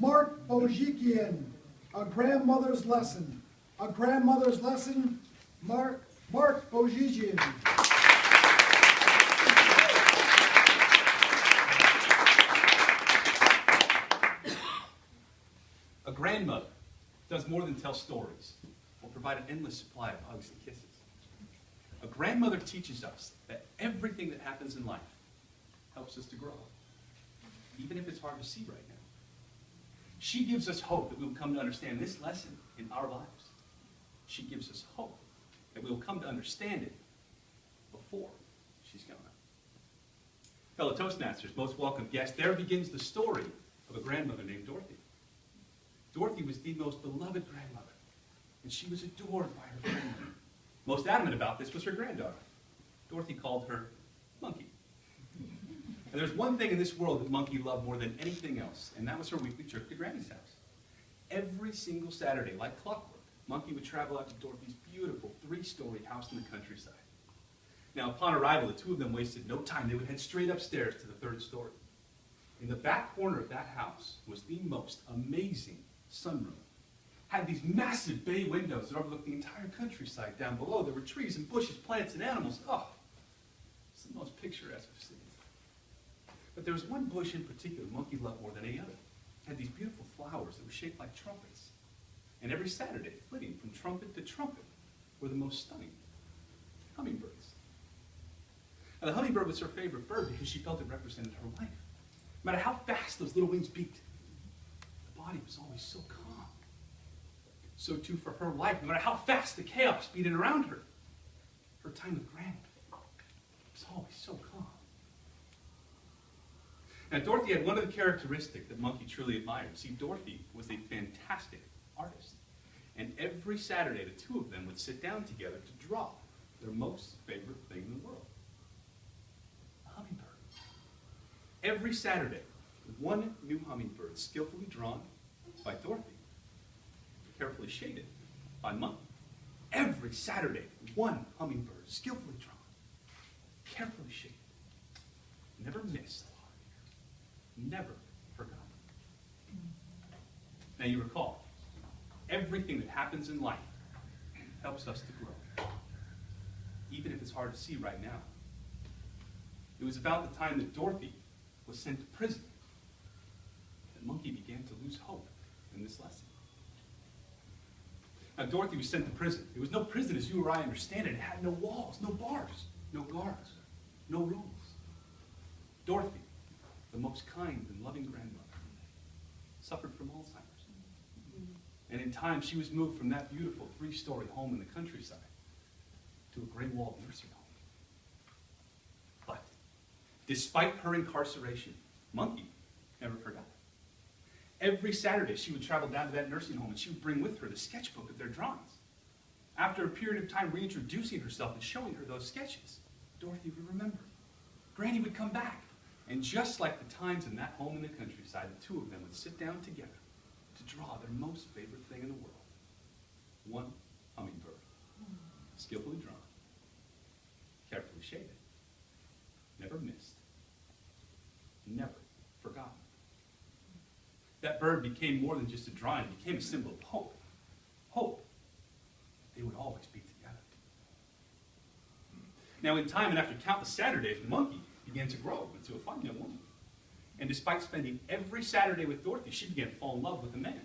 Mark Boujikian, A Grandmother's Lesson. A Grandmother's Lesson, Mark Boujikian. A grandmother does more than tell stories or provide an endless supply of hugs and kisses. A grandmother teaches us that everything that happens in life helps us to grow, even if it's hard to see right now. She gives us hope that we will come to understand this lesson in our lives. She gives us hope that we will come to understand it before she's gone. Fellow Toastmasters, most welcome guests, there begins the story of a grandmother named Dorothy. Dorothy was the most beloved grandmother, and she was adored by her family. Most adamant about this was her granddaughter. Dorothy called her Monkey. And there's one thing in this world that Monkey loved more than anything else, and that was her weekly trip to Granny's house. Every single Saturday, like clockwork, Monkey would travel out to Dorothy's beautiful 3-story house in the countryside. Now, upon arrival, the two of them wasted no time. They would head straight upstairs to the 3rd story. In the back corner of that house was the most amazing sunroom. Had these massive bay windows that overlooked the entire countryside down below. There were trees and bushes, plants and animals. Oh, it's the most picturesque of scenes. But there was one bush in particular Monkey loved more than any other. It had these beautiful flowers that were shaped like trumpets. And every Saturday, flitting from trumpet to trumpet, were the most stunning hummingbirds. Now, the hummingbird was her favorite bird because she felt it represented her life. No matter how fast those little wings beat, the body was always so calm. So too for her life, no matter how fast the chaos beating around her, her time with Granny was always so calm. Now, Dorothy had one of the characteristics that Monkey truly admired. See, Dorothy was a fantastic artist. And every Saturday, the two of them would sit down together to draw their most favorite thing in the world, a hummingbird. Every Saturday, one new hummingbird skillfully drawn by Dorothy, carefully shaded by Monkey. Every Saturday, one hummingbird skillfully drawn, carefully shaded, never missed, never forgotten. Now you recall, everything that happens in life helps us to grow, even if it's hard to see right now. It was about the time that Dorothy was sent to prison that Monkey began to lose hope in this lesson. Now, Dorothy was sent to prison. It was no prison as you or I understand it. It had no walls, no bars, no guards, no rules. Dorothy, the most kind and loving grandmother, suffered from Alzheimer's. And in time, she was moved from that beautiful 3-story home in the countryside to a gray-walled nursing home. But despite her incarceration, Monkey never forgot. Every Saturday, she would travel down to that nursing home and she would bring with her the sketchbook of their drawings. After a period of time reintroducing herself and showing her those sketches, Dorothy would remember. Granny would come back. And just like the times in that home in the countryside, the two of them would sit down together to draw their most favorite thing in the world. One hummingbird, skillfully drawn, carefully shaded, never missed, never forgotten. That bird became more than just a drawing, it became a symbol of hope. Hope they would always be together. Now in time and after countless Saturdays, Monkey began to grow into a fine young woman. And despite spending every Saturday with Dorothy, she began to fall in love with a man.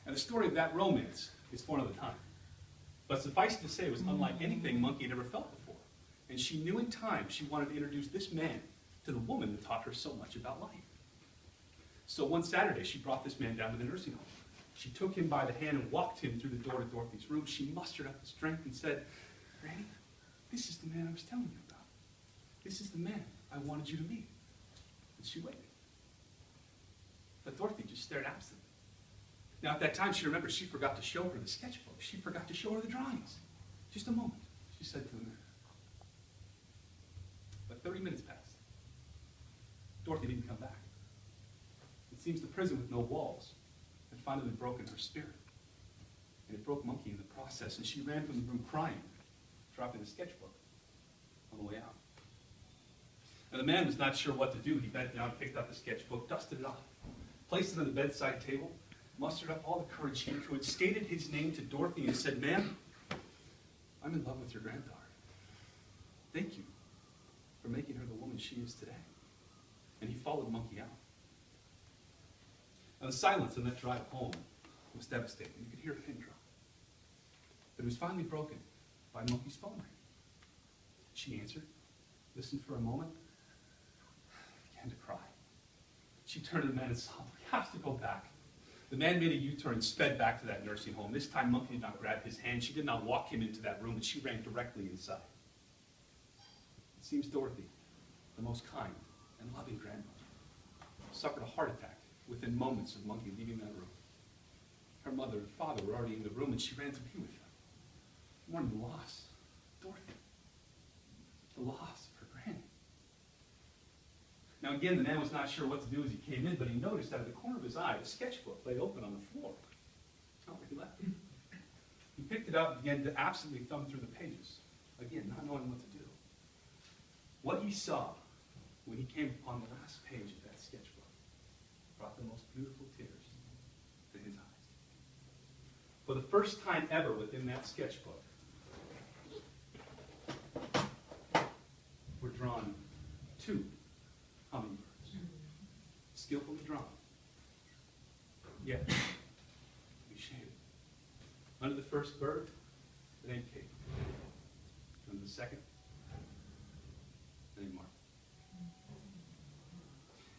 And the story of that romance is for another time. But suffice to say, it was unlike anything Monkey had ever felt before. And she knew in time she wanted to introduce this man to the woman that taught her so much about life. So one Saturday, she brought this man down to the nursing home. She took him by the hand and walked him through the door to Dorothy's room. She mustered up the strength and said, "Granny, this is the man I was telling you about. This is the man I wanted you to meet." And she waited. But Dorothy just stared absent. Now at that time, she remembered she forgot to show her the sketchbook. She forgot to show her the drawings. "Just a moment," she said to the man. But 30 minutes passed. Dorothy didn't come back. It seems the prison with no walls had finally broken her spirit. And it broke Monkey in the process, and she ran from the room crying, dropping the sketchbook on the way out. Now the man was not sure what to do. He bent down, picked up the sketchbook, dusted it off, placed it on the bedside table, mustered up all the courage he could, stated his name to Dorothy and said, "Ma'am, I'm in love with your granddaughter. Thank you for making her the woman she is today." And he followed Monkey out. Now the silence on that drive home was devastating. You could hear a pin drop. But it was finally broken by Monkey's phone ring. She answered, listened for a moment, began to cry. She turned to the man and sobbed, "We have to go back." The man made a U-turn and sped back to that nursing home. This time, Monkey did not grab his hand. She did not walk him into that room, but she ran directly inside. It seems Dorothy, the most kind and loving grandmother, suffered a heart attack within moments of Monkey leaving that room. Her mother and father were already in the room, and she ran to be with them. Mourning the loss of Dorothy, the loss of her granny. Now again, the man was not sure what to do as he came in, but he noticed out of the corner of his eye a sketchbook lay open on the floor. Not where he left it. He picked it up and began to absently thumb through the pages, again, not knowing what to do. What he saw when he came upon the last page of that sketchbook brought the most beautiful tears to his eyes. For the first time ever within that sketchbook were drawn two hummingbirds, skillfully drawn, yet reshaded. Under the first bird, the name Kate. Under the second, the name Mark.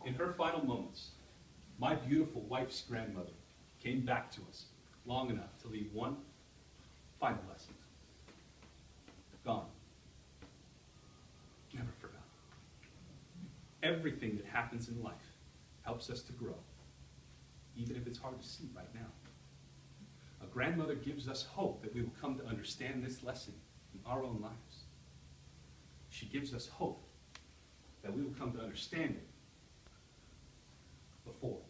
In her final moments, my beautiful wife's grandmother came back to us long enough to leave one final lesson. Gone. Never forgotten. Everything that happens in life helps us to grow, even if it's hard to see right now. A grandmother gives us hope that we will come to understand this lesson in our own lives. She gives us hope that we will come to understand it before